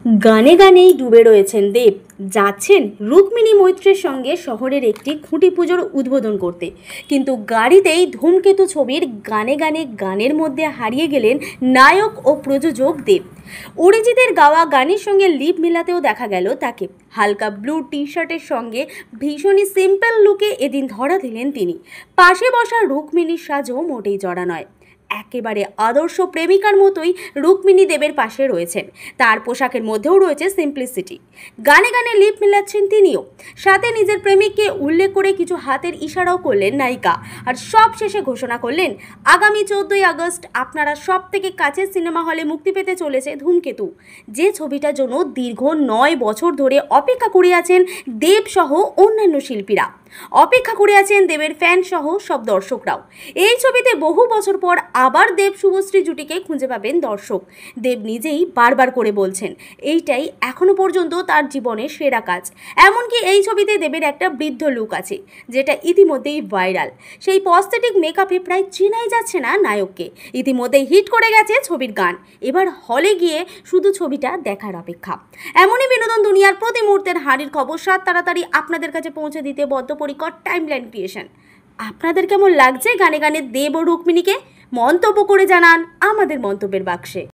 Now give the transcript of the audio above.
গানে গানেই ডুবে রয়েছেন দেব। যাচ্ছেন রুক্মিণী মৈত্রের সঙ্গে শহরের একটি খুঁটি পুজোর উদ্বোধন করতে, কিন্তু গাড়িতেই ধূমকেতু ছবির গানে গানে গানের মধ্যে হারিয়ে গেলেন নায়ক ও প্রযোজক দেব। অরিজিতের গাওয়া গানের সঙ্গে লিপ মেলাতেও দেখা গেল তাকে। হালকা ব্লু টি শার্টের সঙ্গে ভীষণই সিম্পল লুকে এদিন ধরা দিলেন তিনি। পাশে বসা রুক্মিণীর সাজও মোটেই জড়া নয়, একেবারে আদর্শ প্রেমিকার মতোই রুক্মিণী দেবের পাশে রয়েছেন। তার পোশাকের মধ্যেও রয়েছে সিম্পলিসিটি। গানে গানে লিপ মেলাচ্ছেন তিনিও, সাথে নিজের প্রেমিককে উল্লেখ করে কিছু হাতের ইশারাও করলেন নায়িকা। আর সব শেষে ঘোষণা করলেন, আগামী 14ই আগস্ট আপনারা সব থেকে কাছের সিনেমা হলে মুক্তি পেতে চলেছে ধূমকেতু, যে ছবিটার জন্য দীর্ঘ 9 বছর ধরে অপেক্ষা করে আছেন দেব সহ অন্যান্য শিল্পীরা। অপেক্ষা করে আছেন দেবের ফ্যান সহ সব দর্শকরাও। এই ছবিতে বহু বছর পর আবার দেব শুভশ্রী জুটিকে খুঁজে পাবেন দর্শক। দেব নিজেই বারবার করে বলছেন এইটাই এখনো পর্যন্ত তার জীবনের সেরা কাজ। এমনকি এই ছবিতে দেবের একটা বৃদ্ধ লুক আছে, যেটা ইতিমধ্যেই ভাইরাল। সেই প্রস্থেটিক মেকআপে প্রায় চেনাই যাচ্ছে না নায়ককে। ইতিমধ্যেই হিট করে গেছে ছবির গান, এবার হলে গিয়ে শুধু ছবিটা দেখার অপেক্ষা। এমনই বিনোদন দুনিয়ার প্রতি মুহূর্তের হাঁড়ির খবর সাত তাড়াতাড়ি আপনাদের কাছে পৌঁছে দিতে বদ্ধপরিকর টাইমলাইন ক্রিয়েশন। আপনাদের কেমন লাগছে গানে গানে দেব ও রুক্মিণীকে? মন্তব্য করে জানান আমাদের মন্তব্যের বাক্সে।